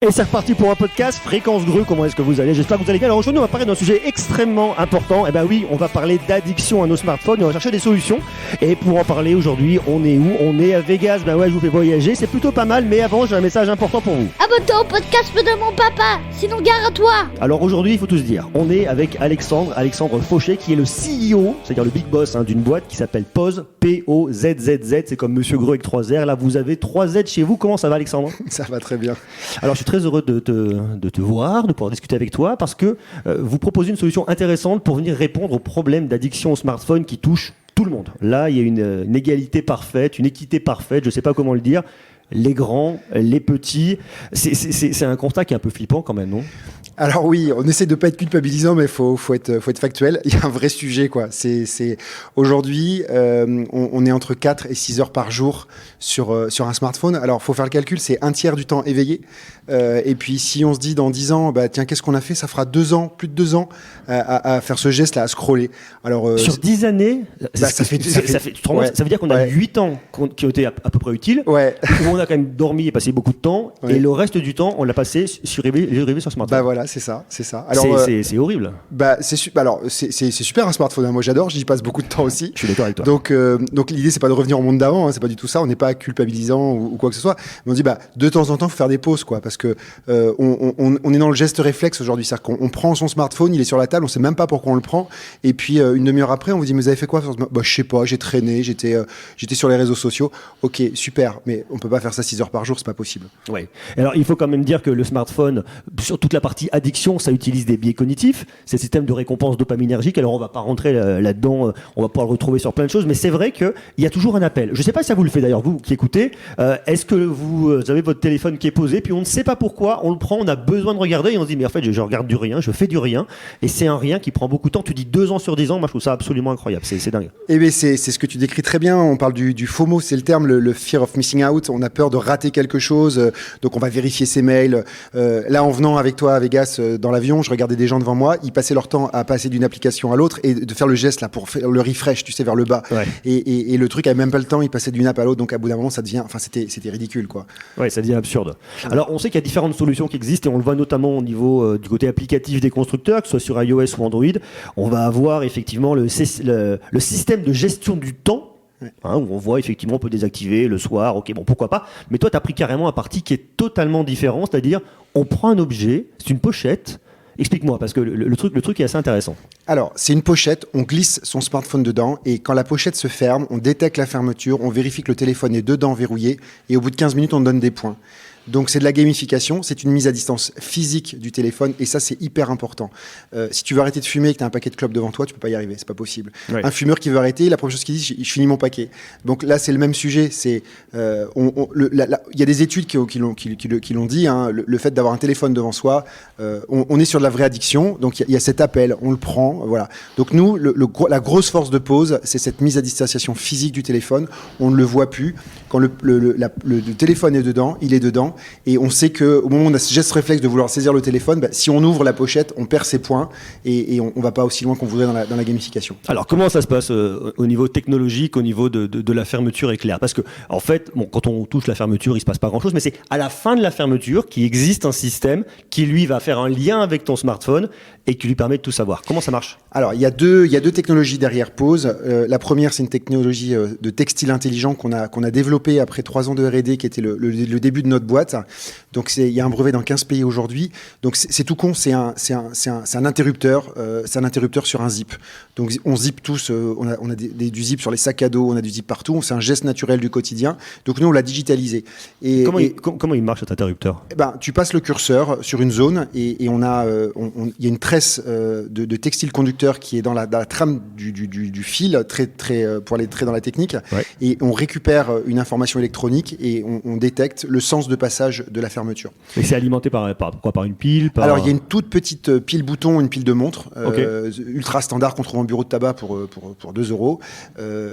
Et c'est reparti pour un podcast Fréquence Grue. Comment est-ce que vous allez? J'espère que vous allez bien. Alors aujourd'hui on va parler d'un sujet extrêmement important. Eh ben oui, on va parler d'addiction à nos smartphones et on va chercher des solutions. Et pour en parler aujourd'hui, on est où? On est à Vegas. Ben ouais, je vous fais voyager, c'est plutôt pas mal. Mais avant, j'ai un message important pour vous. Abonne-toi au podcast de mon papa, sinon gare à toi. Alors aujourd'hui, il faut tout se dire. On est avec Alexandre Fauché, qui est le CEO, c'est-à-dire le big boss d'une boîte qui s'appelle Poz, P-O-Z-Z-Z. C'est comme Monsieur Greux avec 3 R. Là, vous avez 3 Z chez vous. Comment ça va, Alexandre? Ça va très bien. Alors, je suis très heureux de te voir, de pouvoir discuter avec toi, parce que vous proposez une solution intéressante pour venir répondre aux problèmes d'addiction au smartphone qui touchent tout le monde. Là, il y a une égalité parfaite, une équité parfaite, je ne sais pas comment le dire. Les grands, les petits, c'est un constat qui est un peu flippant quand même, non? Alors oui, on essaie de pas être culpabilisant, mais faut être factuel. Il y a un vrai sujet, quoi. Aujourd'hui, on est entre 4 et 6 heures par jour sur un smartphone. Alors, faut faire le calcul, c'est un tiers du temps éveillé. Et puis, si on se dit dans 10 ans, bah tiens, qu'est-ce qu'on a fait? Ça fera 2 ans, plus de 2 ans, à faire ce geste-là, à scroller. Alors, sur 10 années, ça veut dire qu'on a 8 ans qui ont été à peu près utiles, ouais. Où on a quand même dormi et passé beaucoup de temps, ouais. Et le reste du temps, on l'a passé sur rêver sur smartphone. Bah voilà, c'est ça. Alors, c'est horrible. Bah c'est super un smartphone. Hein. Moi j'adore, j'y passe beaucoup de temps aussi. Je suis d'accord avec toi. Donc l'idée c'est pas de revenir au monde d'avant, hein, c'est pas du tout ça. On n'est pas culpabilisant ou quoi que ce soit. Mais on dit de temps en temps faut faire des pauses, quoi, parce que on est dans le geste réflexe aujourd'hui, c'est-à-dire qu'on prend son smartphone, il est sur la table, on sait même pas pourquoi on le prend, et puis une demi-heure après on vous dit mais vous avez fait quoi? Je sais pas, j'ai traîné, j'étais sur les réseaux sociaux. Ok, super, mais on peut pas faire ça 6 heures par jour, c'est pas possible. Ouais. Alors il faut quand même dire que le smartphone, sur toute la partie addiction, ça utilise des biais cognitifs, c'est le système de récompense dopaminergique. Alors on va pas rentrer là-dedans, on va pouvoir le retrouver sur plein de choses, mais c'est vrai qu'il y a toujours un appel. Je sais pas si ça vous le fait d'ailleurs, vous qui écoutez, est-ce que vous avez votre téléphone qui est posé, puis on ne sait pas pourquoi, on le prend, on a besoin de regarder, et on se dit mais en fait je regarde du rien, je fais du rien, et c'est un rien qui prend beaucoup de temps. Tu dis 2 ans sur 10 ans, moi je trouve ça absolument incroyable, c'est dingue. Eh bien c'est ce que tu décris très bien, on parle du FOMO, c'est le terme, le fear of missing out, on a peur de rater quelque chose, donc on va vérifier ses mails. Là en venant avec toi à Vegas dans l'avion, je regardais des gens devant moi, ils passaient leur temps à passer d'une application à l'autre et de faire le geste là pour faire le refresh, tu sais, vers le bas. Ouais. Et le truc avait même pas le temps, ils passaient d'une app à l'autre, donc à bout d'un moment ça devient, c'était ridicule, quoi. Ouais, ça devient absurde. Ouais. Alors on sait qu'il y a différentes solutions qui existent et on le voit notamment au niveau du côté applicatif des constructeurs, que ce soit sur iOS ou Android. On va avoir effectivement le système de gestion du temps. Ouais. Où on voit effectivement on peut désactiver le soir, ok, bon, pourquoi pas, mais toi tu as pris carrément un parti qui est totalement différent, c'est-à-dire on prend un objet, c'est une pochette. Explique-moi, parce que le truc est assez intéressant. Alors, c'est une pochette, on glisse son smartphone dedans, et quand la pochette se ferme, on détecte la fermeture, on vérifie que le téléphone est dedans verrouillé, et au bout de 15 minutes, on donne des points. Donc c'est de la gamification, c'est une mise à distance physique du téléphone, et ça c'est hyper important. Si tu veux arrêter de fumer et que tu as un paquet de clopes devant toi, tu peux pas y arriver, c'est pas possible. Ouais. Un fumeur qui veut arrêter, la première chose qu'il dit, je finis mon paquet. Donc là c'est le même sujet, c'est y a des études qui l'ont dit, hein, le fait d'avoir un téléphone devant soi, on est sur de la vraie addiction, donc il y a cet appel, on le prend, voilà. Donc nous, la grosse force de Poz, c'est cette mise à distanciation physique du téléphone, on ne le voit plus. Quand le téléphone est dedans, il est dedans. Et on sait qu'au moment où on a ce geste réflexe de vouloir saisir le téléphone, si on ouvre la pochette, on perd ses points et on ne va pas aussi loin qu'on voudrait dans la gamification. Alors comment ça se passe au niveau technologique, au niveau de la fermeture éclair? Parce que en fait, quand on touche la fermeture, il ne se passe pas grand-chose, mais c'est à la fin de la fermeture qu'il existe un système qui lui va faire un lien avec ton smartphone et qui lui permet de tout savoir. Comment ça marche? Alors il y a deux technologies derrière Poz. La première, c'est une technologie de textile intelligent qu'on a développée après 3 ans de R&D, qui était le début de notre boîte. Donc il y a un brevet dans 15 pays aujourd'hui. Donc c'est tout con, c'est un interrupteur, c'est un interrupteur sur un zip. Donc on zip tous, on a du zip sur les sacs à dos, on a du zip partout. C'est un geste naturel du quotidien. Donc nous on l'a digitalisé. Comment il marche cet interrupteur? Tu passes le curseur sur une zone et il y a une tresse de textile conducteur qui est dans la trame du fil, pour aller très dans la technique. Ouais. Et on récupère une information électronique et on détecte le sens de passage de la fermeture. Et c'est alimenté par une pile? Alors il y a une toute petite pile bouton, une pile de montre, ultra standard qu'on trouve bureau de tabac pour 2 euros.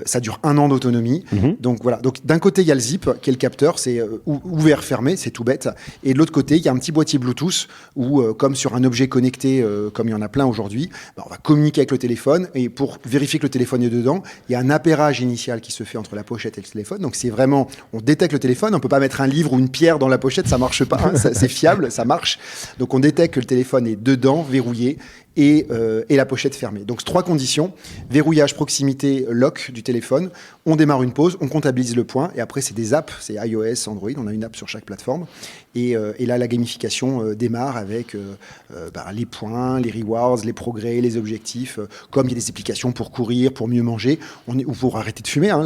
Ça dure 1 an d'autonomie. Donc voilà. Donc d'un côté, il y a le zip, qui est le capteur, c'est ouvert, fermé, c'est tout bête. Et de l'autre côté, il y a un petit boîtier Bluetooth où, comme sur un objet connecté, comme il y en a plein aujourd'hui, on va communiquer avec le téléphone. Et pour vérifier que le téléphone est dedans, il y a un appairage initial qui se fait entre la pochette et le téléphone. Donc c'est vraiment, on détecte le téléphone. On peut pas mettre un livre ou une pierre dans la pochette, ça marche pas. C'est fiable, ça marche. Donc on détecte que le téléphone est dedans, verrouillé, et la pochette fermée. Donc 3 conditions: verrouillage, proximité, lock du téléphone. On démarre une pause, on comptabilise le point, et après c'est des apps, c'est iOS, Android, on a une app sur chaque plateforme. Et là, la gamification démarre avec les points, les rewards, les progrès, les objectifs. Comme il y a des applications pour courir, pour mieux manger, ou pour arrêter de fumer. Hein,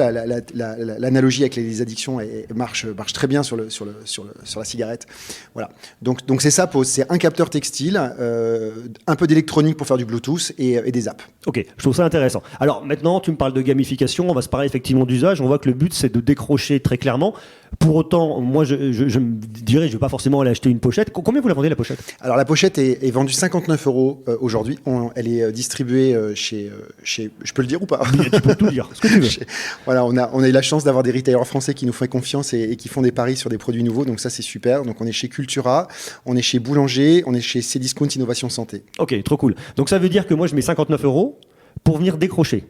l'analogie avec les addictions marche très bien sur la cigarette. Voilà. Donc c'est ça, pause. C'est un capteur textile, un peu d'électronique pour faire du Bluetooth et des apps. Ok, je trouve ça intéressant. Alors maintenant, tu me parles de gamification, on va se parler effectivement d'usage. On voit que le but, c'est de décrocher très clairement. Pour autant, moi, je me dirais, je ne vais pas forcément aller acheter une pochette. Combien vous la vendez, la pochette ? Alors, la pochette est vendue 59 € aujourd'hui. Elle est distribuée chez... Je peux le dire ou pas ? Tu peux tout dire, ce que tu veux. Voilà, on a eu la chance d'avoir des retailers français qui nous font confiance et qui font des paris sur des produits nouveaux. Donc ça, c'est super. Donc on est chez Cultura, on est chez Boulanger, on est chez Cdiscount Innovation Santé. Ok, trop cool. Donc ça veut dire que moi, je mets 59 € pour venir décrocher.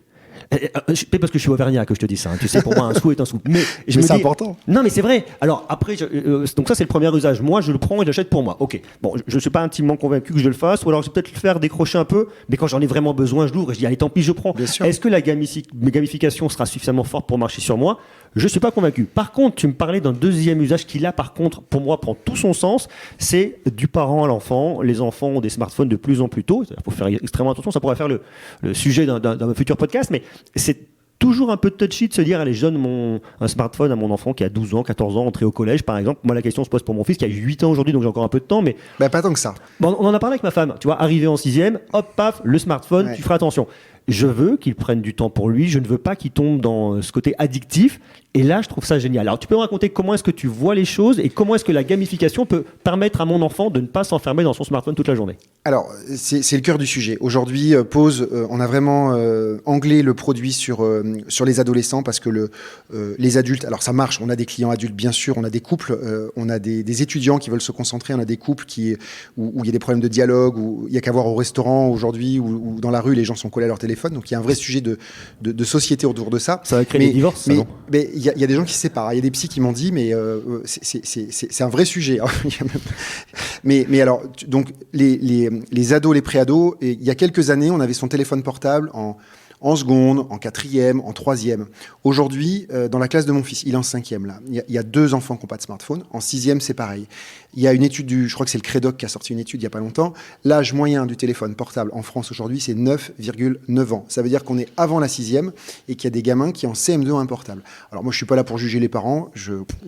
C'est parce que je suis auvergnat que je te dis ça. Hein. Tu sais, pour moi, un sou est un sou. Mais c'est important. Non, mais c'est vrai. Alors après, donc ça, c'est le premier usage. Moi, je le prends et j'achète pour moi. Ok. Bon, je ne suis pas intimement convaincu que je le fasse, ou alors je vais peut-être le faire décrocher un peu. Mais quand j'en ai vraiment besoin, je l'ouvre et je dis allez, tant pis, je prends. Est-ce que la gamification sera suffisamment forte pour marcher sur moi ? Je ne suis pas convaincu. Par contre, tu me parlais d'un deuxième usage qui, là, par contre, pour moi, prend tout son sens. C'est du parent à l'enfant. Les enfants ont des smartphones de plus en plus tôt. Il faut faire extrêmement attention. Ça pourrait faire le sujet d'un futur podcast. Mais c'est toujours un peu touchy de se dire allez, je donne un smartphone à mon enfant qui a 12 ans, 14 ans, entré au collège, par exemple. Moi, la question se pose pour mon fils qui a 8 ans aujourd'hui, donc j'ai encore un peu de temps. Mais pas tant que ça. Bon, on en a parlé avec ma femme. Tu vois, arrivé en 6e, hop, paf, le smartphone, ouais. Tu feras attention. Je veux qu'il prenne du temps pour lui. Je ne veux pas qu'il tombe dans ce côté addictif. Et là, je trouve ça génial. Alors, tu peux me raconter comment est-ce que tu vois les choses et comment est-ce que la gamification peut permettre à mon enfant de ne pas s'enfermer dans son smartphone toute la journée ? Alors, c'est le cœur du sujet. Aujourd'hui, Pause, on a vraiment anglé le produit sur les adolescents parce que les adultes, alors ça marche, on a des clients adultes, bien sûr, on a des couples, on a des étudiants qui veulent se concentrer, on a des couples où il y a des problèmes de dialogue, où il n'y a qu'à voir au restaurant aujourd'hui ou dans la rue, les gens sont collés à leur téléphone. Donc, il y a un vrai sujet de société autour de ça. Ça va créer des divorces, ça, non ? Mais il y a des gens qui se séparent. Il y a des psys qui m'ont dit, mais c'est un vrai sujet. mais alors, donc, les ados, les pré-ados, il y a quelques années, on avait son téléphone portable en seconde, en 4e, en 3e. Aujourd'hui, dans la classe de mon fils, il est en 5e là. Il y a 2 enfants qui n'ont pas de smartphone. En 6e, c'est pareil. Il y a une étude je crois que c'est le Crédoc qui a sorti une étude il n'y a pas longtemps. L'âge moyen du téléphone portable en France aujourd'hui, c'est 9,9 ans. Ça veut dire qu'on est avant la 6e et qu'il y a des gamins qui en CM2 ont un portable. Alors moi, je suis pas là pour juger les parents.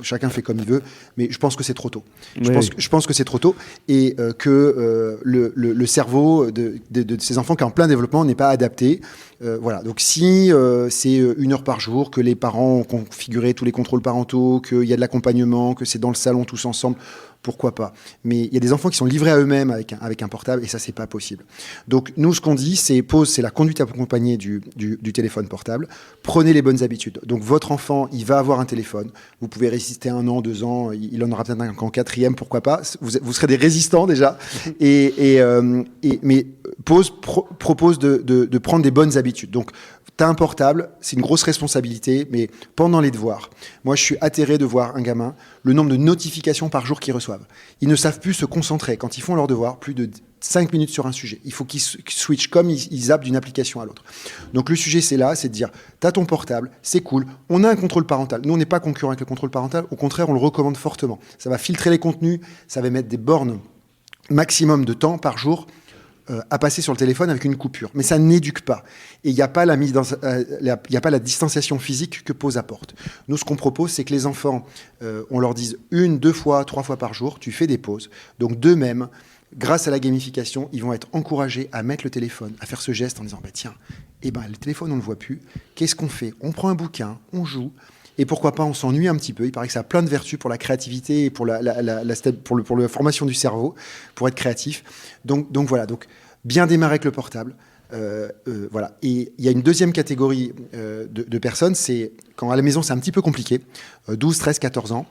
Chacun fait comme il veut, mais je pense que c'est trop tôt. Oui. Je pense que c'est trop tôt et que le cerveau de ces enfants qui est en plein développement n'est pas adapté. Voilà, donc si c'est 1 heure par jour, que les parents ont configuré tous les contrôles parentaux, qu'il y a de l'accompagnement, que c'est dans le salon tous ensemble, pourquoi pas. Mais il y a des enfants qui sont livrés à eux-mêmes avec un portable et ça, c'est pas possible. Donc nous, ce qu'on dit, c'est Pause, c'est la conduite accompagnée du téléphone portable. Prenez les bonnes habitudes. Donc votre enfant, il va avoir un téléphone. Vous pouvez résister 1 an, 2 ans, il en aura peut-être un en 4e, pourquoi pas. Vous serez des résistants déjà. Mais Pause propose de prendre des bonnes habitudes. Donc, tu as un portable, c'est une grosse responsabilité, mais pendant les devoirs, moi, je suis atterré de voir un gamin, le nombre de notifications par jour qu'ils reçoivent. Ils ne savent plus se concentrer. Quand ils font leurs devoirs, plus de 5 minutes sur un sujet. Il faut qu'ils switchent comme ils zappent d'une application à l'autre. Donc, le sujet, c'est là, c'est de dire, tu as ton portable, c'est cool, on a un contrôle parental. Nous, on n'est pas concurrent avec le contrôle parental. Au contraire, on le recommande fortement. Ça va filtrer les contenus, ça va mettre des bornes maximum de temps par jour à passer sur le téléphone avec une coupure. Mais ça n'éduque pas. Et il n'y a pas la distanciation physique que Pause apporte. Nous, ce qu'on propose, c'est que les enfants, on leur dise 1, 2 fois, 3 fois par jour, tu fais des pauses. Donc d'eux-mêmes, grâce à la gamification, ils vont être encouragés à mettre le téléphone, à faire ce geste en disant tiens, le téléphone, on ne le voit plus. Qu'est-ce qu'on fait ? On prend un bouquin, on joue. Et pourquoi pas, on s'ennuie un petit peu. Il paraît que ça a plein de vertus pour la créativité et pour la formation du cerveau, pour être créatif. Donc voilà, donc bien démarrer avec le portable. Voilà. Et il y a une deuxième catégorie de personnes, c'est quand à la maison c'est un petit peu compliqué, 12, 13, 14 ans,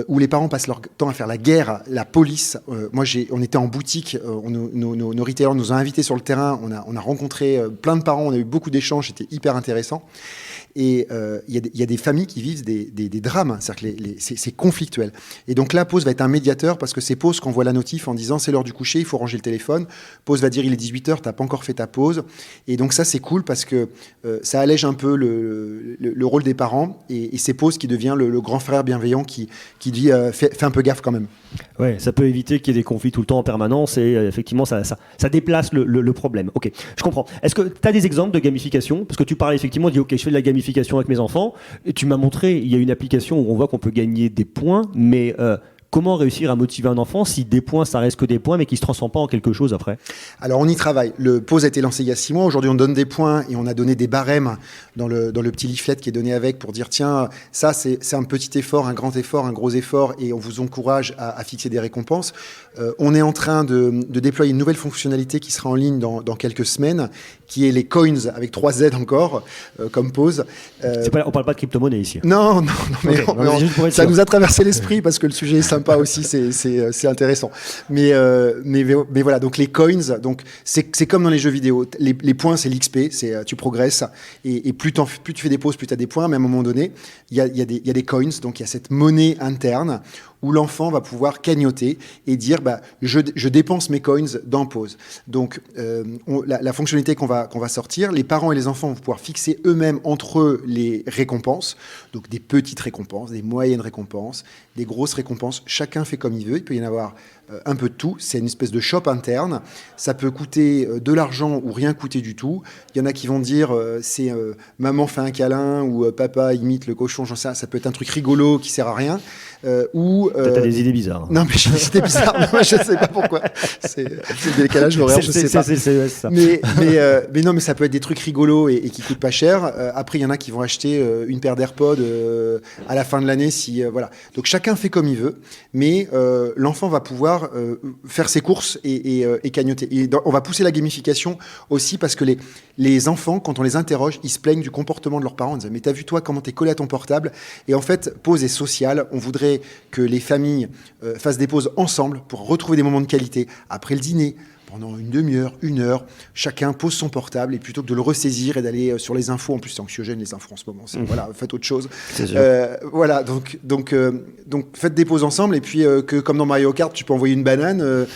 où les parents passent leur temps à faire la guerre, la police. On était en boutique, nos retailers nous ont invités sur le terrain, on a rencontré plein de parents, on a eu beaucoup d'échanges, c'était hyper intéressant. Et il y a des familles qui vivent des drames, c'est-à-dire que c'est conflictuel. Et donc là, Pause va être un médiateur parce que c'est Pause qui envoie la notif en disant c'est l'heure du coucher, il faut ranger le téléphone. Pause va dire il est 18h, t'as pas encore fait ta pause. Et donc ça, c'est cool parce que ça allège un peu le rôle des parents et c'est Pause qui devient le grand frère bienveillant qui dit fais un peu gaffe quand même. Ouais, ça peut éviter qu'il y ait des conflits tout le temps en permanence et effectivement ça déplace le problème. Ok, je comprends. Est-ce que tu as des exemples de gamification? Parce que tu parlais effectivement, tu dis ok, je fais de la gamification avec mes enfants et tu m'as montré, il y a une application où on voit qu'on peut gagner des points, mais comment réussir à motiver un enfant si des points ça reste que des points mais qui ne se transforment pas en quelque chose après? Alors on y travaille. Le Pause a été lancé il y a 6 mois. Aujourd'hui on donne des points et on a donné des barèmes dans le petit leaflet qui est donné avec pour dire tiens ça c'est un petit effort, un grand effort, un gros effort et on vous encourage à fixer des récompenses. On est en train de déployer une nouvelle fonctionnalité qui sera en ligne dans quelques semaines qui est les coins avec 3 Z encore comme Pause. On parle pas de crypto-monnaie ici. Non, mais okay. Ça nous a traversé l'esprit parce que le sujet est sympa aussi, c'est intéressant. Mais voilà, donc les coins, donc c'est comme dans les jeux vidéo. Les points, c'est l'XP, tu progresses et plus tu fais des pauses, plus tu as des points. Mais à un moment donné, il y a des coins, donc il y a cette monnaie interne où l'enfant va pouvoir cagnotter et dire je dépense mes coins dans Pause. Donc la fonctionnalité qu'on va sortir, les parents et les enfants vont pouvoir fixer eux-mêmes entre eux les récompenses, donc des petites récompenses, des moyennes récompenses, des grosses récompenses. Chacun fait comme il veut, il peut y en avoir un peu de tout. C'est une espèce de shop interne. Ça peut coûter de l'argent ou rien coûter du tout. Il y en a qui vont dire maman fait un câlin ou papa imite le cochon. J'en sais rien. Ça peut être un truc rigolo qui sert à rien. T'as des idées bizarres. Non, mais j'ai des idées bizarres. Moi, je sais pas pourquoi. C'est le décalage horaire, je sais pas. C'est ça. Mais non, mais ça peut être des trucs rigolos et qui coûtent pas cher. Après, il y en a qui vont acheter une paire d'AirPods à la fin de l'année. Voilà. Donc chacun fait comme il veut, mais l'enfant va pouvoir faire ses courses et cagnotter. Et on va pousser la gamification aussi parce que les enfants, quand on les interroge, ils se plaignent du comportement de leurs parents. Ils disent mais t'as vu toi comment t'es collé à ton portable? Et en fait, Pause est sociale. On voudrait que les familles fassent des pauses ensemble pour retrouver des moments de qualité après le dîner. Pendant une demi-heure, 1 heure, chacun pose son portable et plutôt que de le ressaisir et d'aller sur les infos, en plus c'est anxiogène les infos en ce moment, voilà, faites autre chose. Voilà, donc faites des pauses ensemble et puis que comme dans Mario Kart, tu peux envoyer une banane,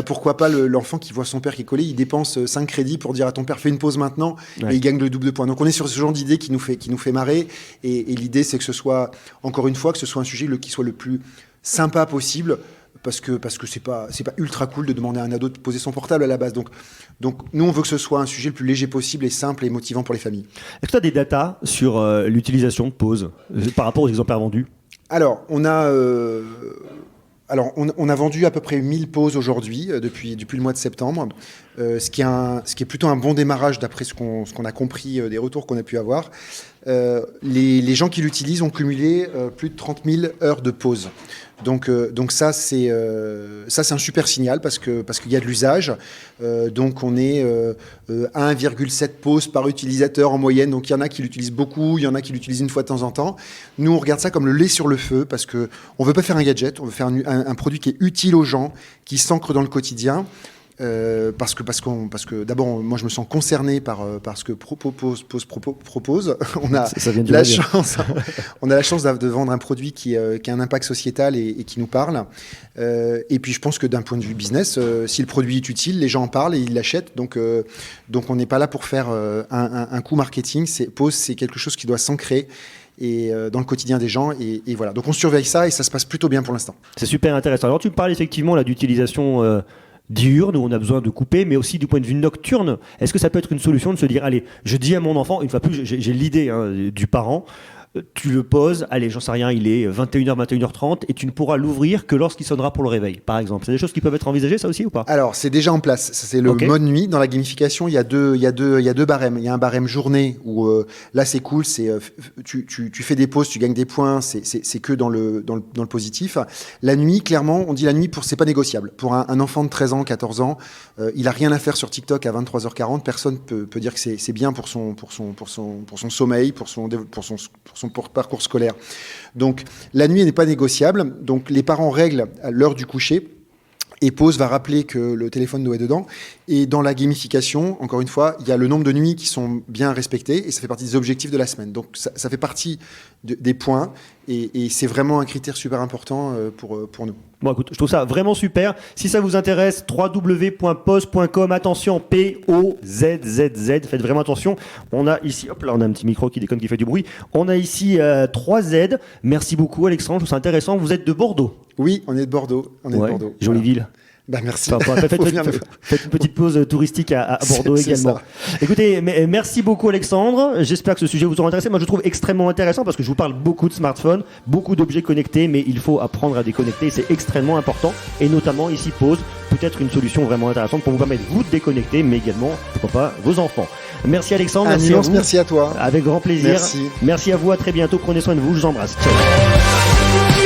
pourquoi pas l'enfant qui voit son père qui est collé, il dépense 5 crédits pour dire à ton père fais une pause maintenant et il gagne le double de points. Donc on est sur ce genre d'idée qui nous fait marrer et l'idée c'est que ce soit, encore une fois, que ce soit un sujet qui soit le plus sympa possible. Parce que c'est pas ultra cool de demander à un ado de poser son portable à la base. Donc nous, on veut que ce soit un sujet le plus léger possible et simple et motivant pour les familles. Est-ce que tu as des datas sur l'utilisation de Pause par rapport aux exemplaires vendus? Alors, on a vendu à peu près 1000 pauses aujourd'hui, depuis le mois de septembre, ce qui est plutôt un bon démarrage d'après ce qu'on a compris des retours qu'on a pu avoir. Les gens qui l'utilisent ont cumulé plus de 30 000 heures de pause. Donc ça c'est un super signal parce qu'il y a de l'usage. Donc on est à 1,7 pauses par utilisateur en moyenne. Donc il y en a qui l'utilisent beaucoup, il y en a qui l'utilisent une fois de temps en temps. Nous on regarde ça comme le lait sur le feu parce que on veut pas faire un gadget, on veut faire un produit qui est utile aux gens, qui s'ancre dans le quotidien. Parce que d'abord moi je me sens concerné par ce que Pause propose. On a la chance de vendre un produit qui a un impact sociétal et qui nous parle. Et puis je pense que d'un point de vue business, si le produit est utile, les gens en parlent et ils l'achètent. Donc on n'est pas là pour faire un coup marketing. Pause, c'est quelque chose qui doit s'ancrer et dans le quotidien des gens et voilà. Donc on surveille ça et ça se passe plutôt bien pour l'instant. C'est super intéressant. Alors tu me parles effectivement là d'utilisation diurne où on a besoin de couper, mais aussi du point de vue nocturne. Est-ce que ça peut être une solution de se dire allez, je dis à mon enfant, une fois plus, j'ai l'idée du parent, tu le poses, allez, j'en sais rien, il est 21h, 21h30, et tu ne pourras l'ouvrir que lorsqu'il sonnera pour le réveil, par exemple. C'est des choses qui peuvent être envisagées, ça aussi, ou pas? Alors, c'est déjà en place. Ça, c'est le Ok. mode nuit. Dans la gamification, il y a deux barèmes. Il y a un barème journée où là, c'est cool. Tu fais des pauses, tu gagnes des points. C'est que dans le positif. La nuit, clairement, on dit la nuit c'est pas négociable. Pour un enfant de 13 ans, 14 ans, il a rien à faire sur TikTok à 23h40. Personne peut dire que c'est bien pour son sommeil, pour son parcours scolaire. Donc, la nuit n'est pas négociable. Donc, les parents règlent à l'heure du coucher. Et pause va rappeler que le téléphone doit être dedans. Et dans la gamification, encore une fois, il y a le nombre de nuits qui sont bien respectées et ça fait partie des objectifs de la semaine. Donc ça fait partie des points et c'est vraiment un critère super important pour nous. Bon, écoute, je trouve ça vraiment super. Si ça vous intéresse, www.pose.com. Attention, P-O-Z-Z-Z. Faites vraiment attention. On a ici, hop là, on a un petit micro qui déconne, qui fait du bruit. On a ici 3 Z. Merci beaucoup, Alexandre. Je trouve ça intéressant. Vous êtes de Bordeaux. Oui, on est de Bordeaux. Ouais, jolie ville. Bah, merci. Enfin, faites une petite pause touristique à Bordeaux également. Écoutez, merci beaucoup Alexandre. J'espère que ce sujet vous aura intéressé. Moi, je le trouve extrêmement intéressant parce que je vous parle beaucoup de smartphones, beaucoup d'objets connectés, mais il faut apprendre à déconnecter. C'est extrêmement important. Et notamment ici, pause, peut-être une solution vraiment intéressante pour vous permettre vous de déconnecter, mais également, pourquoi pas, vos enfants. Merci Alexandre. Merci à toi. Avec grand plaisir. Merci. Merci à vous. À très bientôt. Prenez soin de vous. Je vous embrasse. Ciao.